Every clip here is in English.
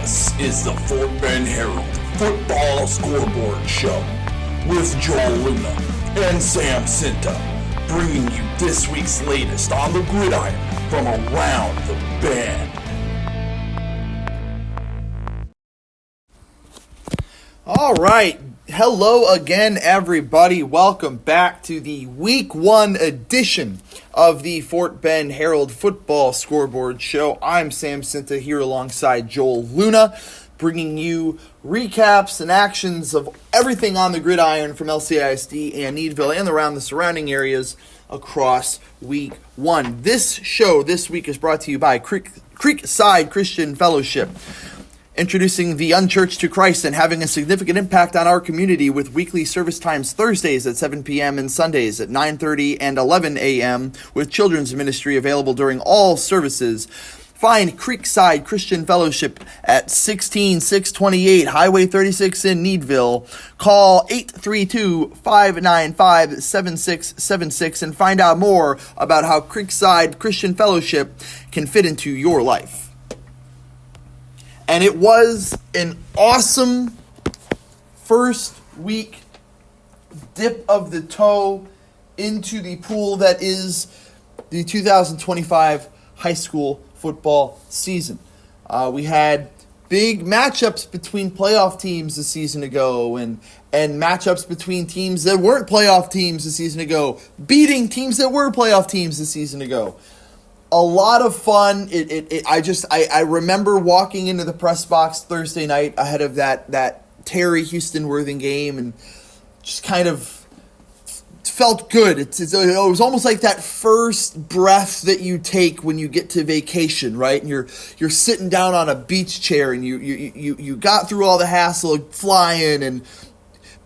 This is the Fort Bend Herald Football Scoreboard Show with Joel Luna and Sam Cinta, bringing you this week's latest on the gridiron from around the bend. All right. Hello again, everybody. Welcome back to the Week 1 edition of the Fort Bend Herald Football Scoreboard Show. I'm Sam Cinta here alongside Joel Luna, bringing you recaps and actions of everything on the gridiron from LCISD and Needville and around the surrounding areas across Week 1. This show this week is brought to you by Creekside Christian Fellowship, introducing the unchurched to Christ and having a significant impact on our community with weekly service times Thursdays at 7 p.m. and Sundays at 9:30 and 11 a.m. with children's ministry available during all services. Find Creekside Christian Fellowship at 16628 Highway 36 in Needville. Call 832-595-7676 and find out more about how Creekside Christian Fellowship can fit into your life. And it was an awesome first week dip of the toe into the pool that is the 2025 high school football season. We had big matchups between playoff teams a season ago and matchups between teams that weren't playoff teams a season ago, beating teams that were playoff teams a season ago. A lot of fun. I remember walking into the press box Thursday night ahead of that Terry Houston-Worthing game and just kind of felt good. It was almost like that first breath that you take when you get to vacation, right? And you're sitting down on a beach chair and you got through all the hassle of flying and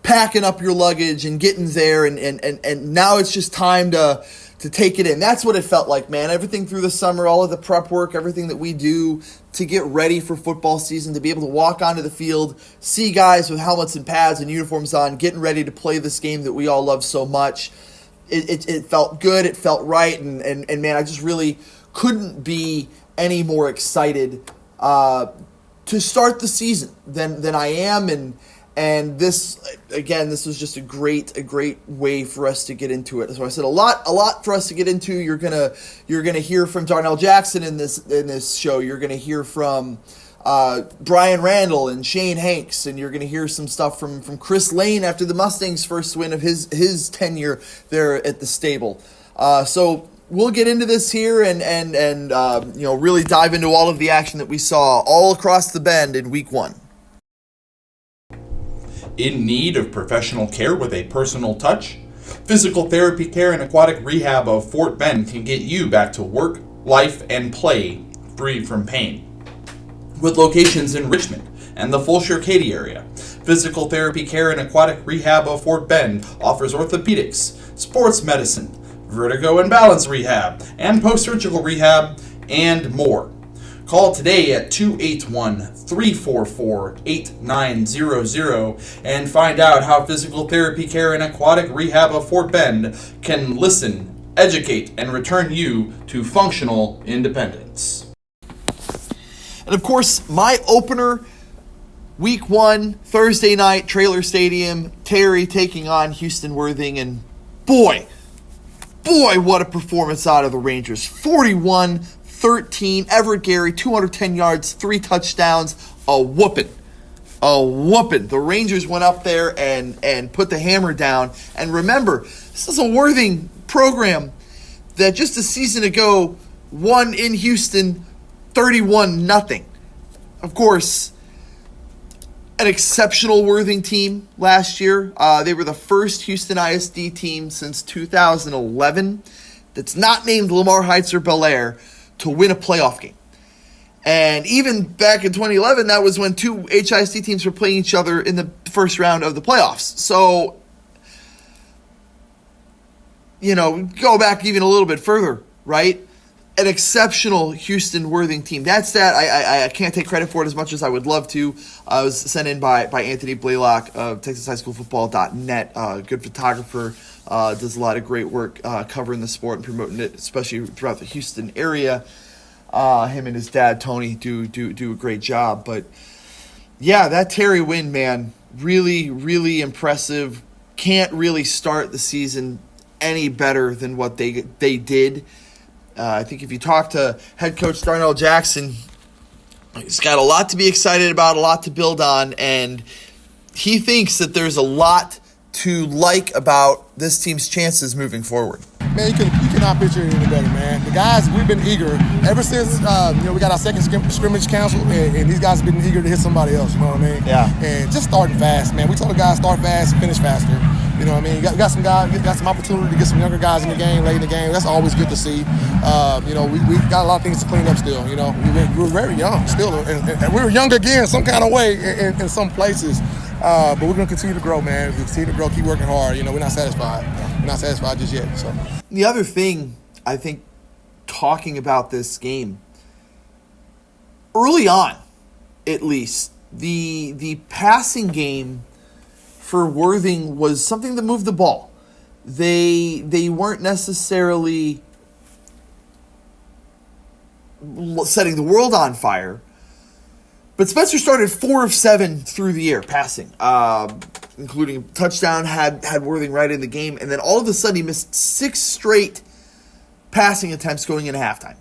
packing up your luggage and getting there and now it's just time to take it in. That's what it felt like, man. Everything through the summer, all of the prep work, everything that we do to get ready for football season, to be able to walk onto the field, see guys with helmets and pads and uniforms on, getting ready to play this game that we all love so much. It felt good. It felt right. And man, I just really couldn't be any more excited to start the season than I am. And this was just a great way for us to get into it. So I said a lot for us to get into. You're gonna hear from Darnell Jackson in this show. You're gonna hear from Brian Randle and Shane Hanks, and you're gonna hear some stuff from Chris Lane after the Mustangs' first win of his tenure there at the stable. So we'll get into this here and really dive into all of the action that we saw all across the bend in Week 1. In need of professional care with a personal touch? Physical Therapy Care and Aquatic Rehab of Fort Bend can get you back to work, life, and play free from pain. With locations in Richmond and the Fulshire Katy area, Physical Therapy Care and Aquatic Rehab of Fort Bend offers orthopedics, sports medicine, vertigo and balance rehab, and post-surgical rehab, and more. Call today at 281-344-8900 and find out how Physical Therapy Care and Aquatic Rehab of Fort Bend can listen, educate, and return you to functional independence. And of course, my opener, Week 1, Thursday night, Trailer Stadium, Terry taking on Houston-Worthing, and boy, what a performance out of the Rangers. 41-13, Everett Gary, 210 yards, 3 touchdowns, a whooping. The Rangers went up there and put the hammer down. And remember, this is a Worthing program that just a season ago won in Houston 31-0. Of course, an exceptional Worthing team last year. They were the first Houston ISD team since 2011 that's not named Lamar Heights or Bel Air to win a playoff game. And even back in 2011, that was when 2 HISD teams were playing each other in the first round of the playoffs. So, go back even a little bit further, right? An exceptional Houston-Worthing team. That's that. I can't take credit for it as much as I would love to. I was sent in by Anthony Blaylock of TexasHighSchoolFootball.net. Good photographer. Does a lot of great work covering the sport and promoting it, especially throughout the Houston area. Him and his dad, Tony, do a great job. But, yeah, that Terry win, man, really, really impressive. Can't really start the season any better than what they did. I think if you talk to head coach Darnell Jackson, he's got a lot to be excited about, a lot to build on, and he thinks that there's a lot to like about this team's chances moving forward. Man, you cannot picture it any better, man. The guys, we've been eager ever since we got our second scrimmage canceled, and these guys have been eager to hit somebody else. You know what I mean? Yeah. And just starting fast, man. We told the guys start fast, finish faster. You know what I mean? You got some guys, got some opportunity to get some younger guys in the game, late in the game. That's always good to see. We got a lot of things to clean up still. You know, we were very young still, and we were young again, some kind of way in some places. But we're gonna continue to grow, man. We continue to grow, keep working hard. You know, we're not satisfied. We're not satisfied just yet. So the other thing, I think, talking about this game, early on, at least, the passing game for Worthing was something that moved the ball. They weren't necessarily setting the world on fire, but Spencer started 4 of 7 through the air passing, including a touchdown, had Worthing right in the game, and then all of a sudden he missed 6 straight passing attempts going into halftime.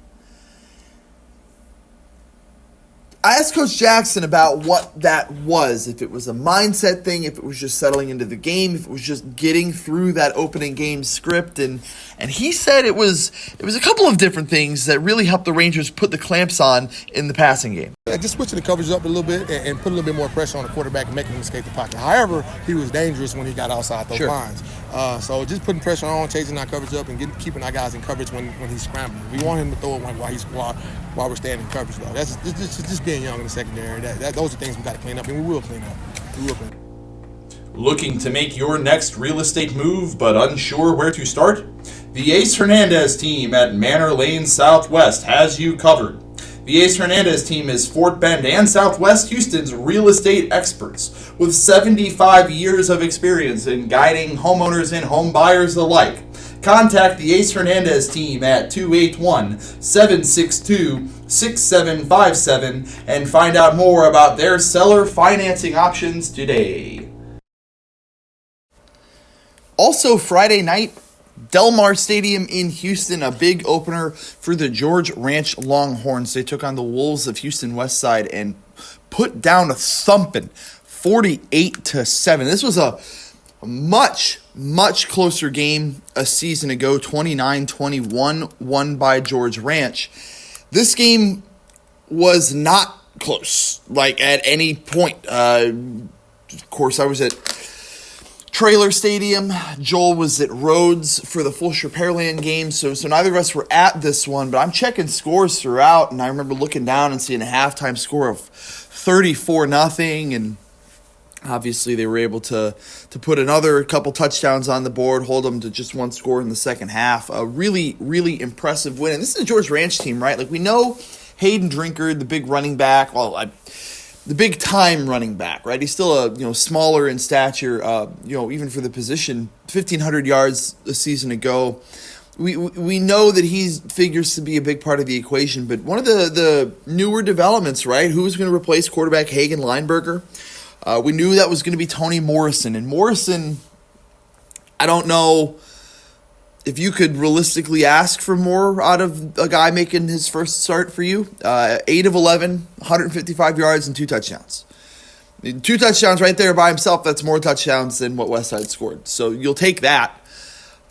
I asked Coach Jackson about what that was, if it was a mindset thing, if it was just settling into the game, if it was just getting through that opening game script, and he said it was a couple of different things that really helped the Rangers put the clamps on in the passing game. Just switching the coverage up a little bit and put a little bit more pressure on the quarterback and making him escape the pocket. However, he was dangerous when he got outside those lines. So just putting pressure on, changing our coverage up, and keeping our guys in coverage when he's scrambling. We want him to throw it while we're staying in coverage, though. That's just being young in the secondary. Those are things we got to clean up, and we will clean up. Looking to make your next real estate move but unsure where to start? The Ace Hernandez team at Manor Lane Southwest has you covered. The Ace Hernandez team is Fort Bend and Southwest Houston's real estate experts with 75 years of experience in guiding homeowners and home buyers alike. Contact the Ace Hernandez team at 281-762-6757 and find out more about their seller financing options today. Also Friday night, Del Mar Stadium in Houston, a big opener for the George Ranch Longhorns. They took on the Wolves of Houston West Side and put down a thumping 48-7. This was a much closer game a season ago, 29-21, won by George Ranch. This game was not close, like at any point. Of course, I was at Trailer Stadium. Joel was at Rhodes for the Fulshire Pearland game, so neither of us were at this one, but I'm checking scores throughout, and I remember looking down and seeing a halftime score of 34-0, and obviously they were able to put another couple touchdowns on the board, hold them to just one score in the second half. A really, really impressive win, and this is a George Ranch team, right? Like, we know Hayden Drinkard, the big running back, the big time running back, right? He's still a smaller in stature, even for the position. 1,500 yards a season ago. We know that he figures to be a big part of the equation, but one of the newer developments, right? Who was going to replace quarterback Hagen Lineberger? We knew that was going to be Tony Morrison, and Morrison, I don't know if you could realistically ask for more out of a guy making his first start for you. 8 of 11, 155 yards, and 2 touchdowns. 2 touchdowns right there by himself, that's more touchdowns than what Westside scored. So you'll take that.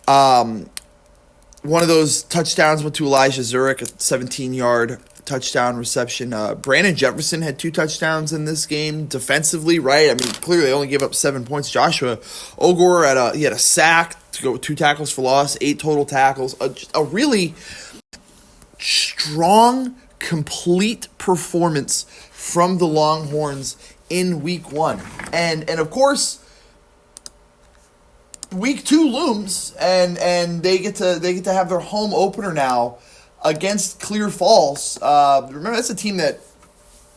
One of those touchdowns went to Elijah Zurich, a 17-yard touchdown reception. Brandon Jefferson had 2 touchdowns in this game defensively, right? I mean, clearly they only gave up 7 points. Joshua Ogor had a sack to go with 2 tackles for loss, 8 total tackles. A really strong, complete performance from the Longhorns in week 1. And of course, week 2 looms, and they get to have their home opener now against Clear Falls. Remember, that's a team that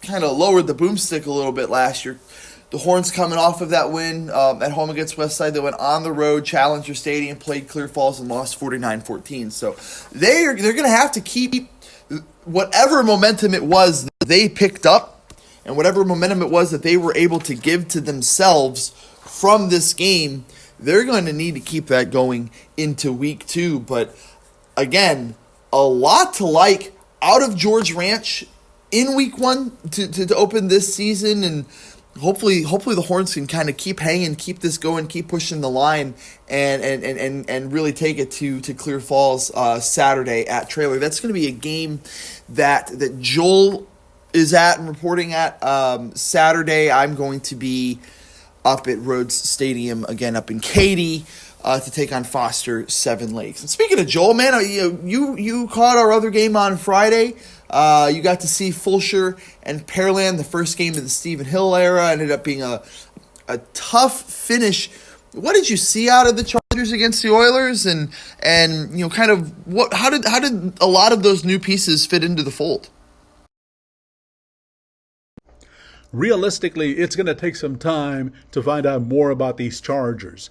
kind of lowered the boomstick a little bit last year. The Horns coming off of that win at home against Westside. They went on the road, Challenger Stadium, played Clear Falls, and lost 49-14. So they're going to have to keep whatever momentum it was that they picked up and whatever momentum it was that they were able to give to themselves from this game, they're going to need to keep that going into week 2. But again, a lot to like out of George Ranch in week 1 to open this season, and hopefully the Horns can kind of keep hanging, keep this going, keep pushing the line, and really take it to Clear Falls Saturday at Trailer. That's going to be a game that Joel is at and reporting at Saturday. I'm going to be up at Rhodes Stadium again up in Katy to take on Foster Seven Lakes. And speaking of Joel, man, you caught our other game on Friday. You got to see Fulshear and Pearland, the first game of the Stephen Hill era. Ended up being a tough finish. What did you see out of the Chargers against the Oilers, and kind of how did a lot of those new pieces fit into the fold? Realistically, it's going to take some time to find out more about these Chargers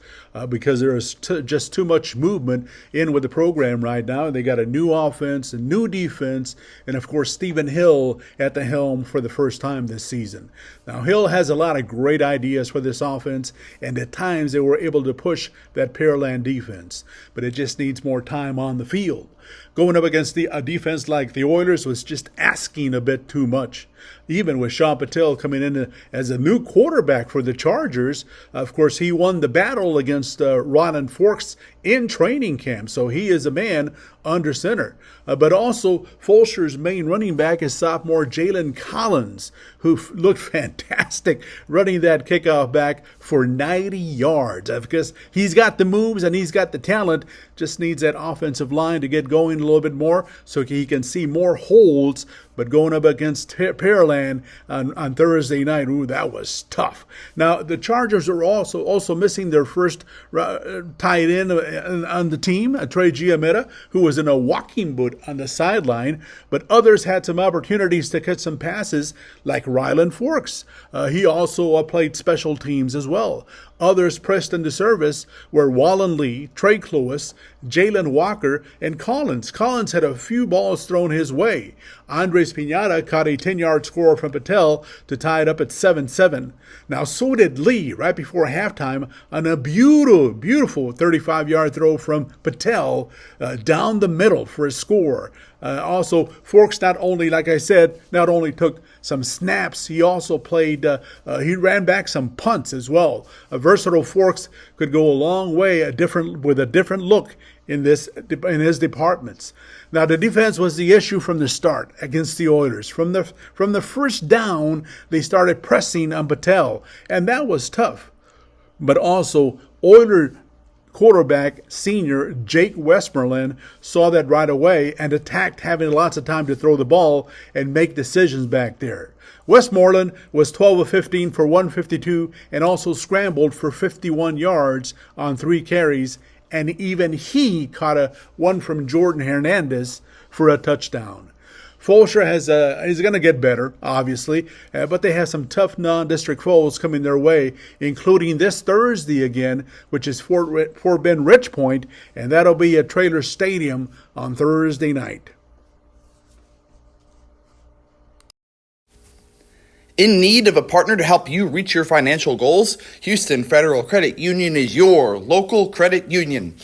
because there is just too much movement in with the program right now. They got a new offense, a new defense, and of course Stephen Hill at the helm for the first time this season. Now, Hill has a lot of great ideas for this offense, and at times they were able to push that Pearland defense, but it just needs more time on the field. Going up against a defense like the Oilers was just asking a bit too much. Even with Sean Patel coming in as a new quarterback for the Chargers, of course, he won the battle against Randle Forks in training camp, so he is a man under center. But also, Fulshear's main running back is sophomore Jalen Collins, who looked fantastic running that kickoff back for 90 yards. Because he's got the moves and he's got the talent, just needs that offensive line to get going a little bit more so he can see more holds. But going up against Pearland on Thursday night, that was tough. Now, the Chargers are also missing their first tight end on the team, Trey Giametta, who was in a walking boot on the sideline, but others had some opportunities to catch some passes, like Ryland Forks. He also played special teams as well. Others pressed into service were Wallen Lee, Trey Clovis, Jalen Walker, and Collins. Collins had a few balls thrown his way. Andres Pinata caught a 10-yard score from Patel to tie it up at 7-7. Now, so did Lee right before halftime on a beautiful 35-yard throw from Patel down the middle for a score. Also, Forks not only took some snaps, he also played, he ran back some punts as well. A versatile Forks could go a long way with a different look in his departments. Now, the defense was the issue from the start against the Oilers. From the first down, they started pressing on Patel, and that was tough. But also, Oiler quarterback senior Jake Westmoreland saw that right away and attacked, having lots of time to throw the ball and make decisions back there. Westmoreland was 12 of 15 for 152 and also scrambled for 51 yards on 3 carries, and even he caught one from Jordan Hernandez for a touchdown. Fulshear is going to get better, obviously, but they have some tough non-district foes coming their way, including this Thursday again, which is Fort Bend Richpoint, and that'll be at Trailer Stadium on Thursday night. In need of a partner to help you reach your financial goals? Houston Federal Credit Union is your local credit union.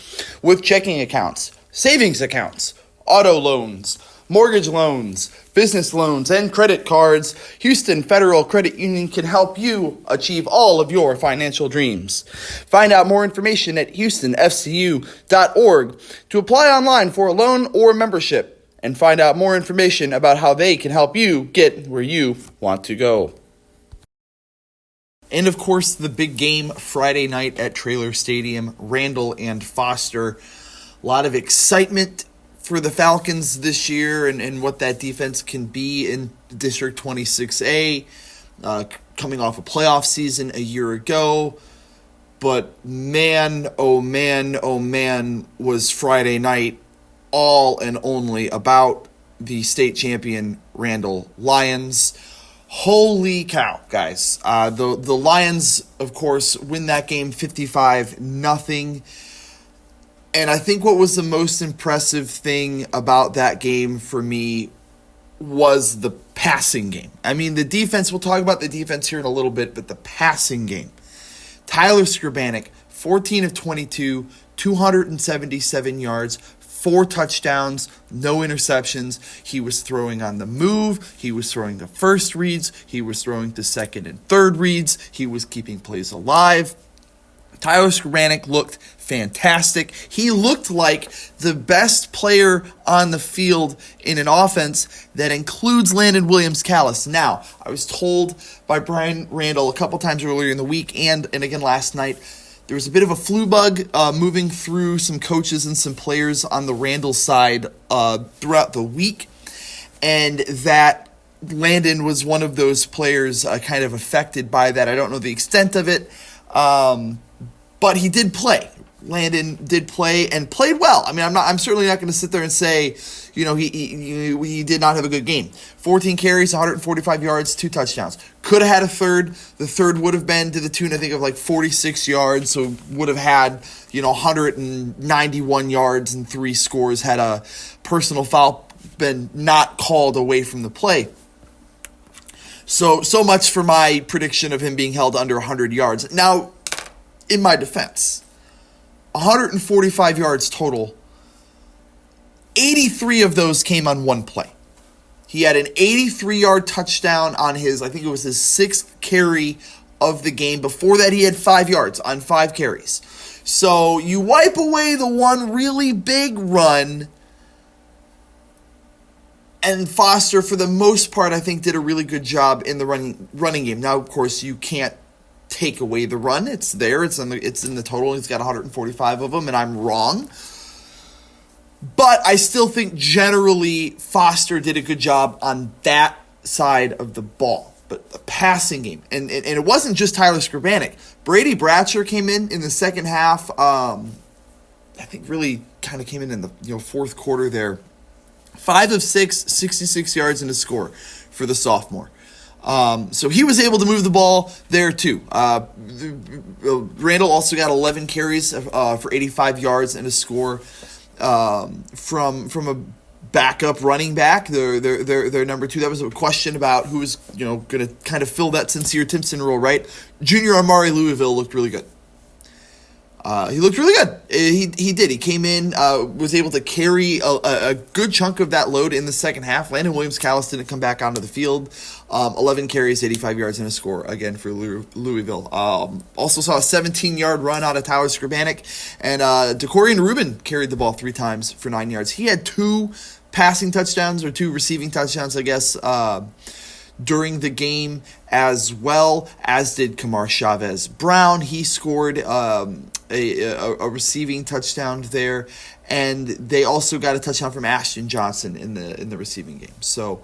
With checking accounts, savings accounts, auto loans, mortgage loans, business loans, and credit cards, Houston Federal Credit Union can help you achieve all of your financial dreams. Find out more information at houstonfcu.org to apply online for a loan or membership, and find out more information about how they can help you get where you want to go. And of course, the big game Friday night at Trailer Stadium, Randle and Foster. A lot of excitement for the Falcons this year and what that defense can be in District 26A, coming off a playoff season a year ago. But man, oh man, was Friday night all and only about the state champion Randle Lions. Holy cow, guys. The Lions, of course, win that game 55-0. And I think what was the most impressive thing about that game for me was the passing game. I mean, the defense, we'll talk about the defense here in a little bit, but the passing game. Tyler Scoreboard, 14 of 22, 277 yards, 4 touchdowns, no interceptions. He was throwing on the move. He was throwing the first reads. He was throwing the second and third reads. He was keeping plays alive. Tyler Scoreboard looked fantastic. He looked like the best player on the field in an offense that includes Landon Williams-Callis. Now, I was told by Brian Randle a couple times earlier in the week and again last night, there was a bit of a flu bug moving through some coaches and some players on the Randle side throughout the week, and that Landon was one of those players kind of affected by that. I don't know the extent of it, but he did play. Landon did play and played well. I mean, I'm certainly not going to sit there and say, he did not have a good game. 14 carries, 145 yards, 2 touchdowns. Could have had a third. The third would have been to the tune, I think, of like 46 yards. So would have had, 191 yards and 3 scores had a personal foul been not called away from the play. So much for my prediction of him being held under 100 yards. Now, in my defense, 145 yards total, 83 of those came on one play. He had an 83-yard touchdown on his, I think it was his 6th carry of the game. Before that, he had 5 yards on 5 carries. So you wipe away the one really big run, and Foster, for the most part, I think did a really good job in the running game. Now, of course, you can't take away the run. It's there. It's in the total. He's got 145 of them, and I'm wrong. But I still think generally Foster did a good job on that side of the ball. But the passing game, and it wasn't just Tyler Scoreboard. Brady Bratcher came in the second half. I think really kind of came in the fourth quarter there. 5 of 6, 66 yards and a score for the sophomore. So he was able to move the ball there too. Randle also got 11 carries for 85 yards and a score from a backup running back. Their number 2. That was a question about who was going to kind of fill that Sincere Timpson role, right? Junior Amari Louisville looked really good. He looked really good. He did. He came in, was able to carry a good chunk of that load in the second half. Landon Williams-Callis didn't come back onto the field. 11 carries, 85 yards, and a score, again, for Louisville. Also saw a 17-yard run out of Tyler Scoreboard. And DeCorian Rubin carried the ball 3 times for 9 yards. He had 2 passing touchdowns, or 2 receiving touchdowns, I guess, during the game, as well as did Kamar Chavez-Brown. He scored a receiving touchdown there, and they also got a touchdown from Ashton Johnson in the receiving game. So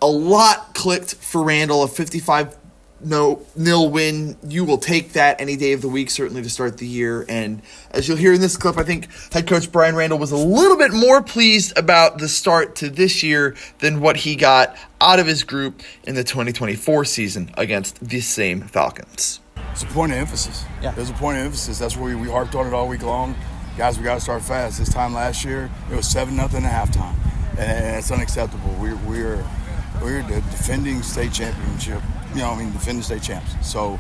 a lot clicked for Randle. A 55-0 win. You will take that any day of the week, certainly to start the year. And as you'll hear in this clip, I think head coach Brian Randle was a little bit more pleased about the start to this year than what he got out of his group in the 2024 season against the same Falcons. It's a point of emphasis. Yeah. There's a point of emphasis. That's where we harped on it all week long. Guys, we got to start fast. This time last year, it was 7-0 at halftime, and it's unacceptable. We're the defending state championship. Defending state champs. So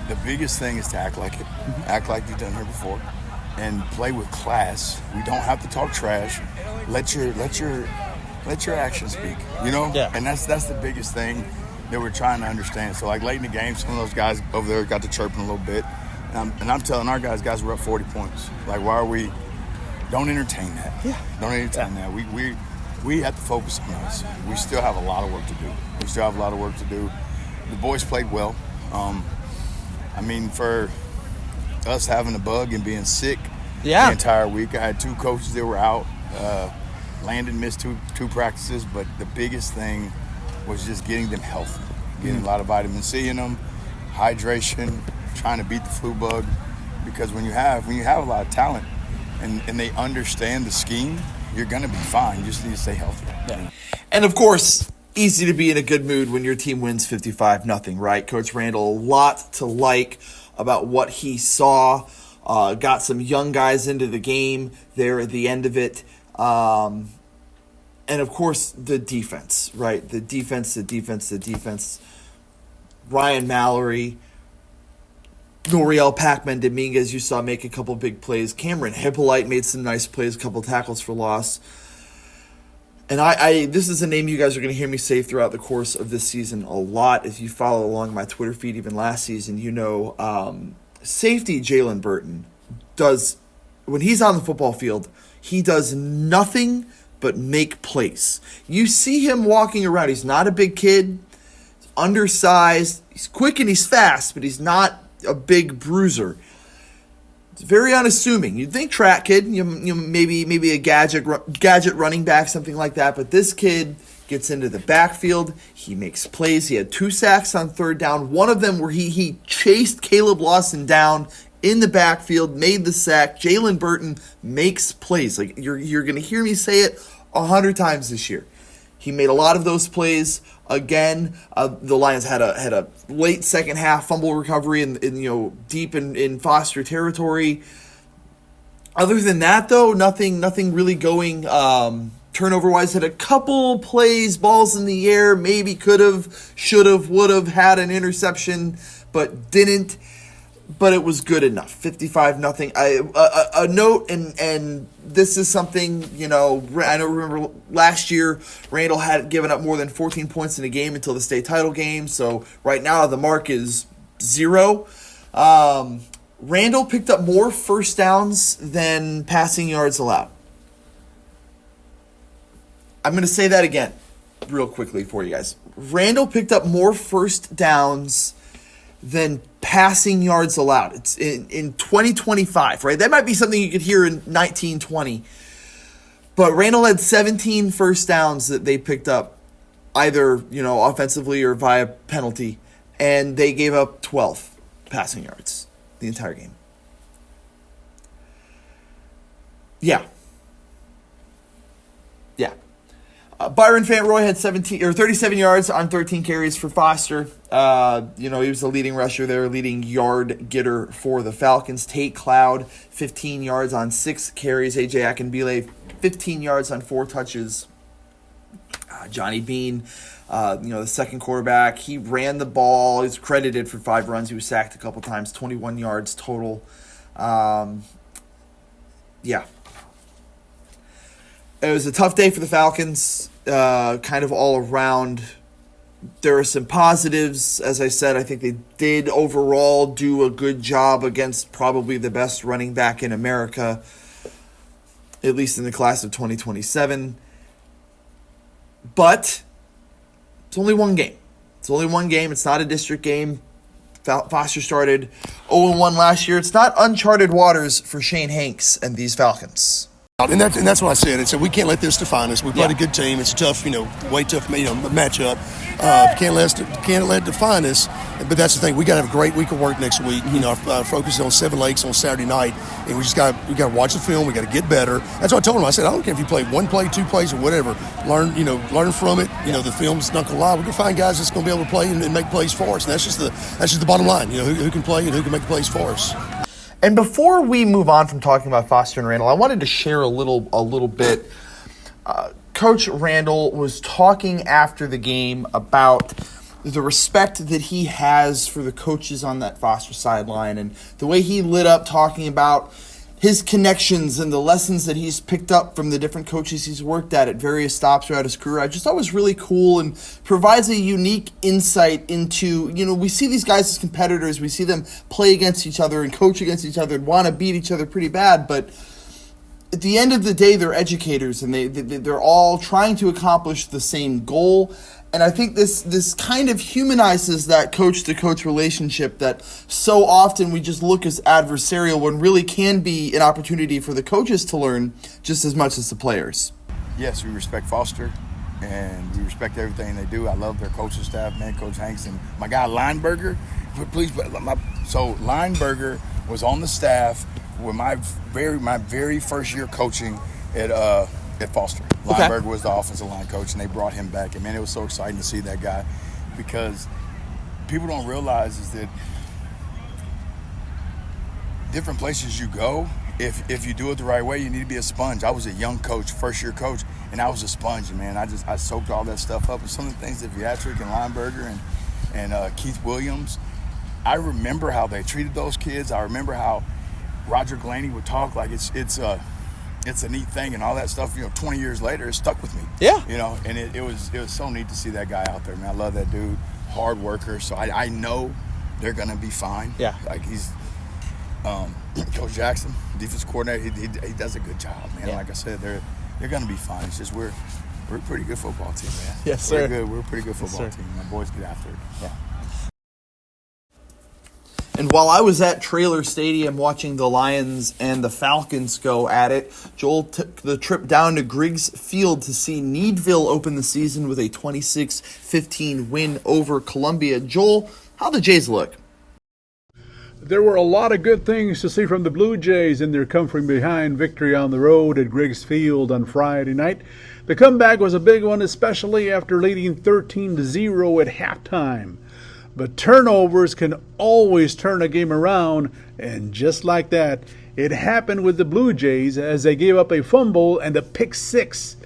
the biggest thing is to act like it. Act like you've done here before, and play with class. We don't have to talk trash. Let your actions speak. Yeah. And that's the biggest thing that we're trying to understand. So, like, late in the game, some of those guys over there got to chirping a little bit. And I'm telling our guys, we're up 40 points. Like, why are we – don't entertain that. Yeah. Don't entertain that. We have to focus on us. We still have a lot of work to do. The boys played well. For us having a bug and being sick the entire week, I had 2 coaches that were out. Landon missed two practices, but the biggest thing was just getting them healthy, getting a lot of vitamin C in them, hydration, trying to beat the flu bug. Because when you have a lot of talent and they understand the scheme, you're going to be fine. You just need to stay healthy. Yeah. And of course, easy to be in a good mood when your team wins 55-0, right? Coach Randle, a lot to like about what he saw. Got some young guys into the game there at the end of it. And of course, the defense, right? The defense. Ryan Mallory, Noriel Pac-Man-Dominguez, you saw make a couple big plays. Cameron Hippolyte made some nice plays, a couple tackles for loss. And I this is a name you guys are going to hear me say throughout the course of this season a lot. If you follow along my Twitter feed, even last season, you know safety Jalen Burton does, when he's on the football field, he does nothing but make plays. You see him walking around. He's not a big kid. He's undersized. He's quick and he's fast, but he's not a big bruiser. It's very unassuming. You'd think track kid, maybe a gadget running back, something like that. But this kid gets into the backfield. He makes plays. He had 2 sacks on 3rd down. One of them where he chased Caleb Lawson down in the backfield, made the sack. Jalen Burton makes plays. Like you're going to hear me say it 100 times this year. He made a lot of those plays. Again, the Lions had a late second half fumble recovery in deep in Foster territory. Other than that, though, nothing really going turnover wise. Had a couple plays, balls in the air, maybe could have, should have, would have had an interception, but didn't. But it was good enough. 55-0. A note, and this is something, I don't remember last year, Randle had given up more than 14 points in a game until the state title game. So right now the mark is 0. Randle picked up more first downs than passing yards allowed. I'm going to say that again real quickly for you guys. Randle picked up more first downs than passing yards allowed. It's in 2025, right? That might be something you could hear in 1920. But Randle had 17 first downs that they picked up, either, offensively or via penalty, and they gave up 12 passing yards the entire game. Yeah. Byron Fantroy had 37 yards on 13 carries for Foster. He was the leading rusher there, leading yard getter for the Falcons. Tate Cloud, 15 yards on 6 carries. AJ Akinbile, 15 yards on 4 touches. Johnny Bean, the second quarterback, he ran the ball. He's credited for 5 runs. He was sacked a couple times, 21 yards total. It was a tough day for the Falcons, kind of all around. There are some positives. As I said, I think they did overall do a good job against probably the best running back in America, at least in the class of 2027. But it's only one game. It's not a district game. Foster started 0-1 last year. It's not uncharted waters for Shane Hanks and these Falcons. And that's what I said. I said we can't let this define us. We played a good team. It's a tough, way tough, matchup. Can't let it define us. But that's the thing. We got to have a great week of work next week. Our focus is on Seven Lakes on Saturday night, and we got to watch the film. We got to get better. That's what I told him. I said I don't care if you play 1 play, 2 plays, or whatever. Learn from it. The film's not gonna lie. We're gonna find guys that's gonna be able to play and make plays for us. And that's just the bottom line. Who can play and who can make plays for us. And before we move on from talking about Foster and Randle, I wanted to share a little bit. Coach Randle was talking after the game about the respect that he has for the coaches on that Foster sideline and the way he lit up talking about his connections and the lessons that he's picked up from the different coaches he's worked at various stops throughout his career. I just thought it was really cool and provides a unique insight into, we see these guys as competitors. We see them play against each other and coach against each other and want to beat each other pretty bad. But at the end of the day, they're educators and they're all trying to accomplish the same goal. And I think this kind of humanizes that coach-to-coach relationship that so often we just look as adversarial when really can be an opportunity for the coaches to learn just as much as the players. Yes, we respect Foster, and we respect everything they do. I love their coaching staff, man, Coach Hanks, and my guy Lineberger. So Lineberger was on the staff with my very first year coaching at Foster. Lineberger was the offensive line coach, and they brought him back. And, man, it was so exciting to see that guy because people don't realize is that different places you go, if you do it the right way, you need to be a sponge. I was a young coach, first-year coach, and I was a sponge, man. I soaked all that stuff up. And some of the things that Viatric and Lineberger and Keith Williams, I remember how they treated those kids. I remember how Roger Glaney would talk like it's a neat thing and all that stuff. 20 years later, it stuck with me. Yeah. And it was so neat to see that guy out there, man. I love that dude, hard worker. So I know they're gonna be fine. Yeah. Like he's Coach Jackson, defense coordinator. He does a good job, man. Yeah. Like I said, they're gonna be fine. It's just we're a pretty good football team, man. Yes, sir. We're a pretty good football team. My boys get after it. Yeah. And while I was at Traylor Stadium watching the Lions and the Falcons go at it, Joel took the trip down to Griggs Field to see Needville open the season with a 26-15 win over Columbia. Joel, how the Jays look? There were a lot of good things to see from the Blue Jays in their come-from-behind victory on the road at Griggs Field on Friday night. The comeback was a big one, especially after leading 13-0 at halftime. But turnovers can always turn a game around, and just like that, it happened with the Blue Jays as they gave up a fumble and a pick six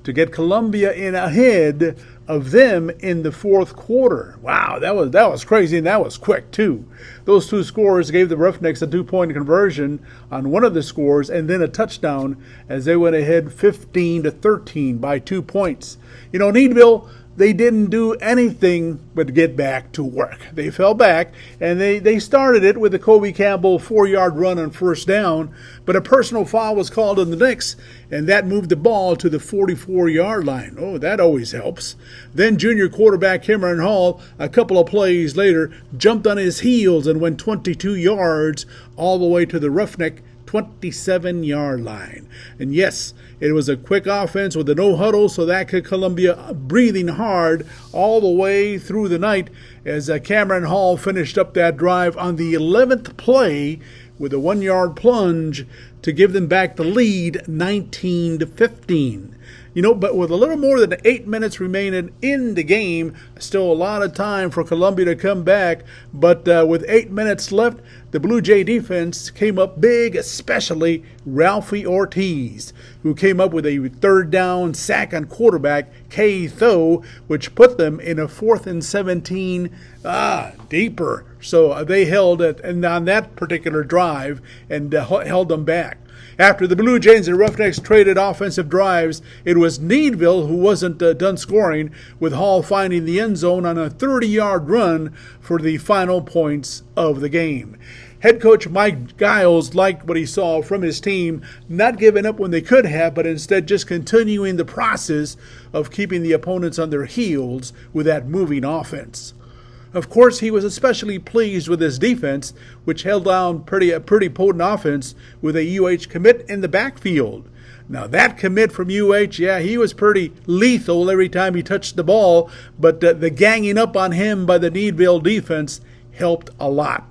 to get Columbia in ahead of them in the fourth quarter. Wow, that was crazy, and that was quick too. Those two scores gave the Roughnecks a 2-point conversion on one of the scores and then a touchdown as they went ahead 15-13 by 2 points. Needville, they didn't do anything but get back to work. They fell back, and they started it with a Kobe Campbell 4-yard run on first down, but a personal foul was called on the Knicks, and that moved the ball to the 44-yard line. Oh, that always helps. Then junior quarterback Cameron Hall, a couple of plays later, jumped on his heels and went 22 yards all the way to the Roughneck 27-yard line. And yes, it was a quick offense with a no-huddle, so that could Columbia breathing hard all the way through the night as Cameron Hall finished up that drive on the 11th play with a 1-yard plunge to give them back the lead 19-15. But with a little more than 8 minutes remaining in the game, still a lot of time for Columbia to come back. But with 8 minutes left, the Blue Jay defense came up big, especially Ralphie Ortiz, who came up with a third down sack on quarterback Kay Tho, which put them in a 4th and 17 deeper. So they held it and on that particular drive and held them back. After the Blue Jays and Roughnecks traded offensive drives, it was Needville who wasn't done scoring, with Hall finding the end zone on a 30-yard run for the final points of the game. Head coach Mike Giles liked what he saw from his team, not giving up when they could have, but instead just continuing the process of keeping the opponents on their heels with that moving offense. Of course, he was especially pleased with his defense, which held down a pretty potent offense with a UH commit in the backfield. Now, that commit from UH, he was pretty lethal every time he touched the ball, but the ganging up on him by the Needville defense helped a lot.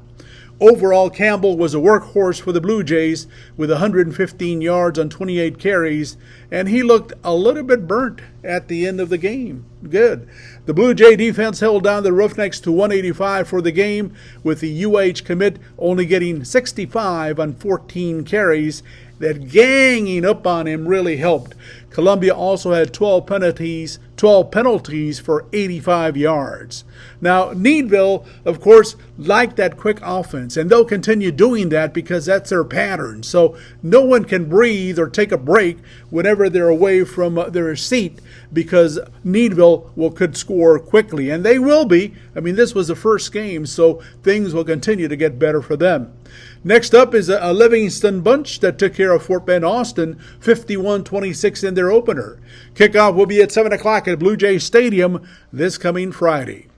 Overall, Campbell was a workhorse for the Blue Jays with 115 yards on 28 carries, and he looked a little bit burnt at the end of the game. Good. The Blue Jay defense held down the Roughnecks to 185 for the game, with the UH commit only getting 65 on 14 carries. That ganging up on him really helped. Columbia also had 12 penalties for 85 yards. Now, Needville, of course, liked that quick offense, and they'll continue doing that because that's their pattern. So no one can breathe or take a break whenever they're away from their seat, because Needville could score quickly, and they will be. I mean, this was the first game, so things will continue to get better for them. Next up is a Livingston bunch that took care of Fort Bend Austin 51-26 in their opener. Kickoff will be at 7 o'clock at Blue Jay Stadium this coming Friday.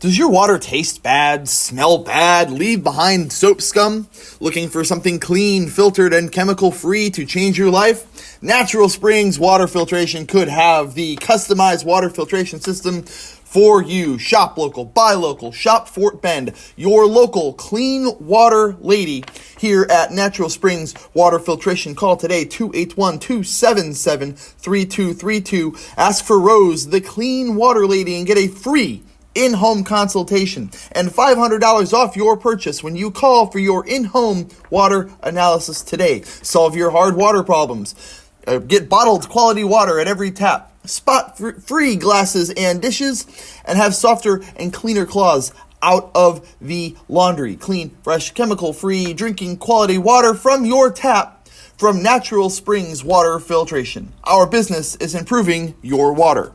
Does your water taste bad, smell bad, leave behind soap scum? Looking for something clean, filtered, and chemical-free to change your life? Natural Springs Water Filtration could have the customized water filtration system for you. Shop local, buy local, shop Fort Bend, your local clean water lady here at Natural Springs Water Filtration. Call today, 281-277-3232. Ask for Rose, the clean water lady, and get a free in-home consultation and $500 off your purchase when you call for your in-home water analysis today. Solve your hard water problems. Get bottled quality water at every tap. Spot-free glasses and dishes, and have softer and cleaner claws out of the laundry. Clean, fresh, chemical-free drinking quality water from your tap from Natural Springs Water Filtration. Our business is improving your water.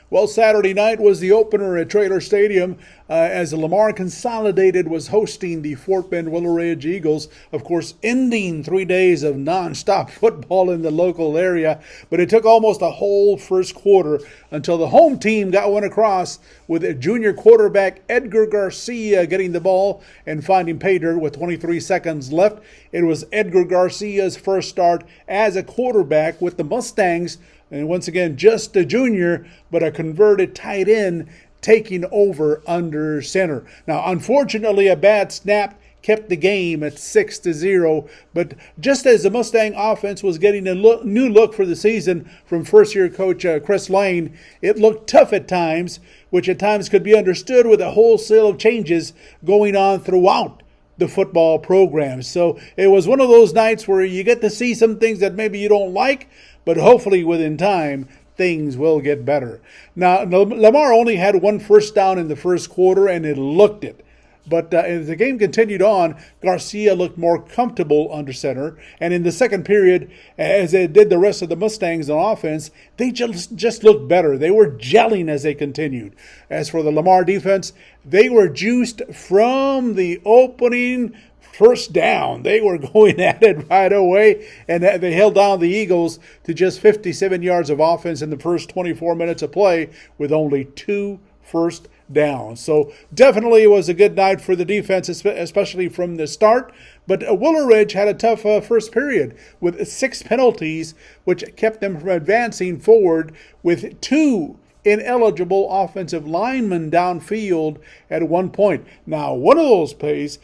Well, Saturday night was the opener at Traylor Stadium as the Lamar Consolidated was hosting the Fort Bend Willow Ridge Eagles, of course, ending 3 days of nonstop football in the local area. But it took almost a whole first quarter until the home team got one across with junior quarterback Edgar Garcia getting the ball and finding pay dirt with 23 seconds left. It was Edgar Garcia's first start as a quarterback with the Mustangs. And once again, just a junior, but a converted tight end taking over under center. Now, unfortunately, a bad snap kept the game at 6-0. But just as the Mustang offense was getting a new look for the season from first-year coach Chris Lane, it looked tough at times, which at times could be understood with a wholesale of changes going on throughout the football program. So it was one of those nights where you get to see some things that maybe you don't like, but hopefully within time, things will get better. Now, Lamar only had one first down in the first quarter, and it looked it. But as the game continued on, Garcia looked more comfortable under center. And in the second period, as they did the rest of the Mustangs on offense, they just looked better. They were gelling as they continued. As for the Lamar defense, they were juiced from the opening first down. They were going at it right away, and they held down the Eagles to just 57 yards of offense in the first 24 minutes of play with only 2 first downs. So definitely it was a good night for the defense, especially from the start. But Willow Ridge had a tough first period with 6 penalties, which kept them from advancing forward with 2 ineligible offensive linemen downfield at one point. Now, one of those plays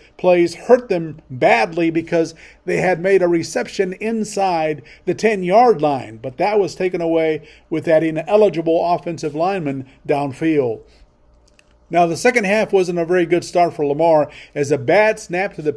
hurt them badly because they had made a reception inside the 10-yard line, but that was taken away with that ineligible offensive lineman downfield. Now, the second half wasn't a very good start for Lamar as a bad snap to the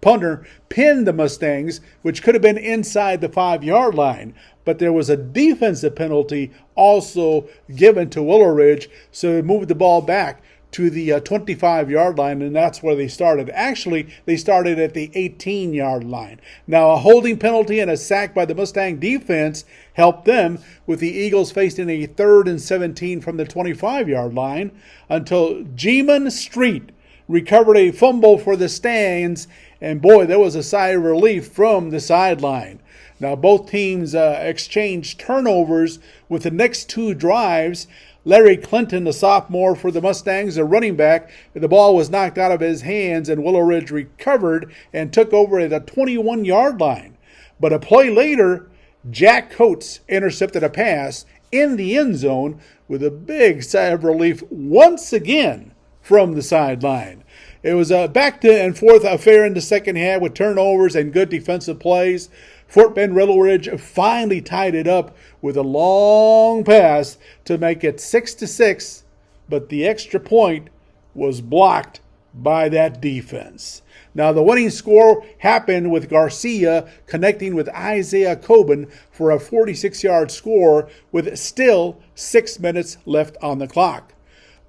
punter pinned the Mustangs, which could have been inside the 5-yard line. But there was a defensive penalty also given to Willow Ridge, so they moved the ball back to the 25-yard line, and that's where they started. Actually, they started at the 18-yard line. Now, a holding penalty and a sack by the Mustang defense helped them, with the Eagles facing a 3rd and 17 from the 25-yard line until G-Man Street recovered a fumble for the Stands, and boy, there was a sigh of relief from the sideline. Now, both teams exchanged turnovers with the next 2 drives. Larry Clinton, the sophomore for the Mustangs, a running back, the ball was knocked out of his hands, and Willow Ridge recovered and took over at the 21-yard line. But a play later, Jack Coates intercepted a pass in the end zone with a big sigh of relief once again from the sideline. It was a back and forth affair in the second half with turnovers and good defensive plays. Fort Bend Willow Ridge finally tied it up with a long pass to make it 6-6, but the extra point was blocked by that defense. Now, the winning score happened with Garcia connecting with Isaiah Coben for a 46-yard score with still 6 minutes left on the clock.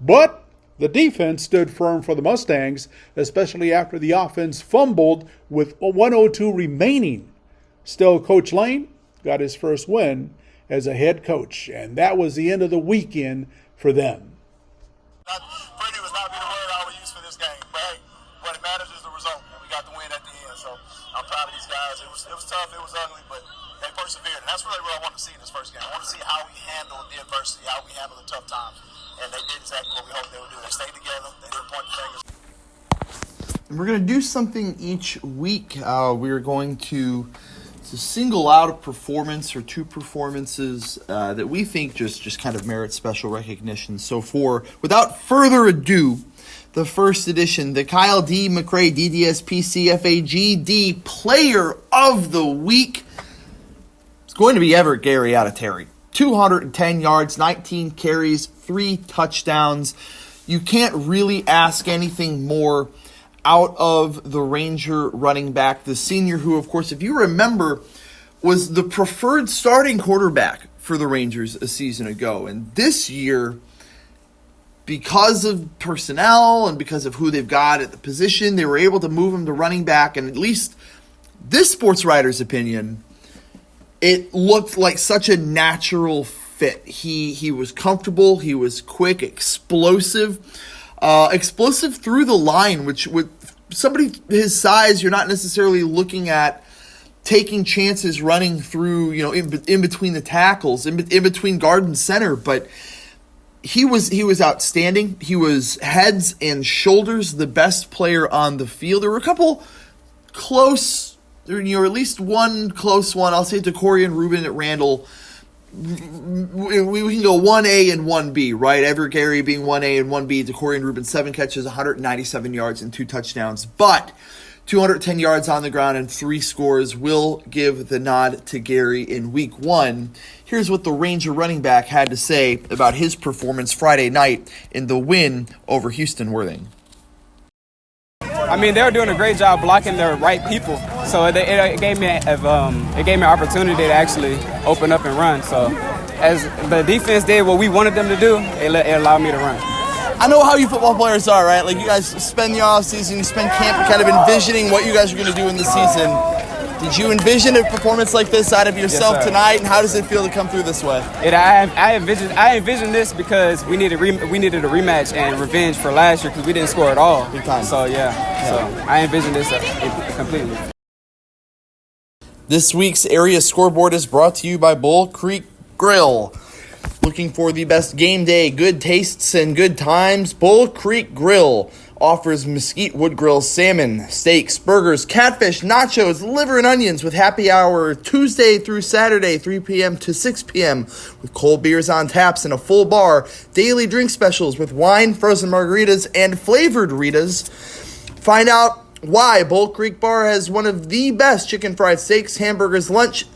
But the defense stood firm for the Mustangs, especially after the offense fumbled with 1:02 remaining. Still, Coach Lane got his first win as a head coach, and that was the end of the weekend for them. Pretty was not be the word I would use for this game, but hey, what matters is the result, and we got the win at the end. So I'm proud of these guys. It was tough, it was ugly, but they persevered. And that's really what I want to see in this first game. I want to see how we handle the adversity, how we handle the tough times, and they did exactly what we hoped they would do. They stayed together. They didn't point the fingers. We're going to do something each week. We're going to single out a performance or 2 performances that we think just kind of merit special recognition. So without further ado, the first edition, the Kyle D. McRae DDSP CFAGD Player of the Week, it's going to be Everett Gary out of Terry. 210 yards, 19 carries, 3 touchdowns. you can't really ask anything more out of the Ranger running back, the senior who, of course, if you remember, was the preferred starting quarterback for the Rangers a season ago. And this year, because of personnel and because of who they've got at the position, they were able to move him to running back. And at least this sports writer's opinion, it looked like such a natural fit. He was comfortable. He was quick, explosive through the line, which with somebody his size, you're not necessarily looking at taking chances running through, in between the tackles, in between guard and center. But he was outstanding. He was heads and shoulders the best player on the field. There were a couple close, at least one close one. I'll say to Terry and Ruben at Randle. We can go 1A and 1B, right? Everett Gary being 1A and 1B. Terry and Ruben, 7 catches, 197 yards, and 2 touchdowns. But 210 yards on the ground and 3 scores will give the nod to Gary in week 1. Here's what the Ranger running back had to say about his performance Friday night in the win over Houston Worthing. I mean, they were doing a great job blocking the right people, so it gave me an opportunity to actually open up and run. So as the defense did what we wanted them to do, it allowed me to run. I know how you football players are, right? Like, you guys spend the offseason, you spend camp kind of envisioning what you guys are going to do in the season. Did you envision a performance like this out of yourself tonight, and how does it feel to come through this way? I envisioned this because we needed a rematch and revenge for last year because we didn't score at all. Big time. So, so I envisioned this completely. This week's Area Scoreboard is brought to you by Bull Creek Grill. Looking for the best game day, good tastes, and good times? Bull Creek Grill offers mesquite wood grill salmon, steaks, burgers, catfish, nachos, liver, and onions with happy hour Tuesday through Saturday, 3 p.m. to 6 p.m. with cold beers on taps and a full bar, daily drink specials with wine, frozen margaritas, and flavored Ritas. Find out why Bull Creek Bar has one of the best chicken fried steaks, hamburgers, lunch,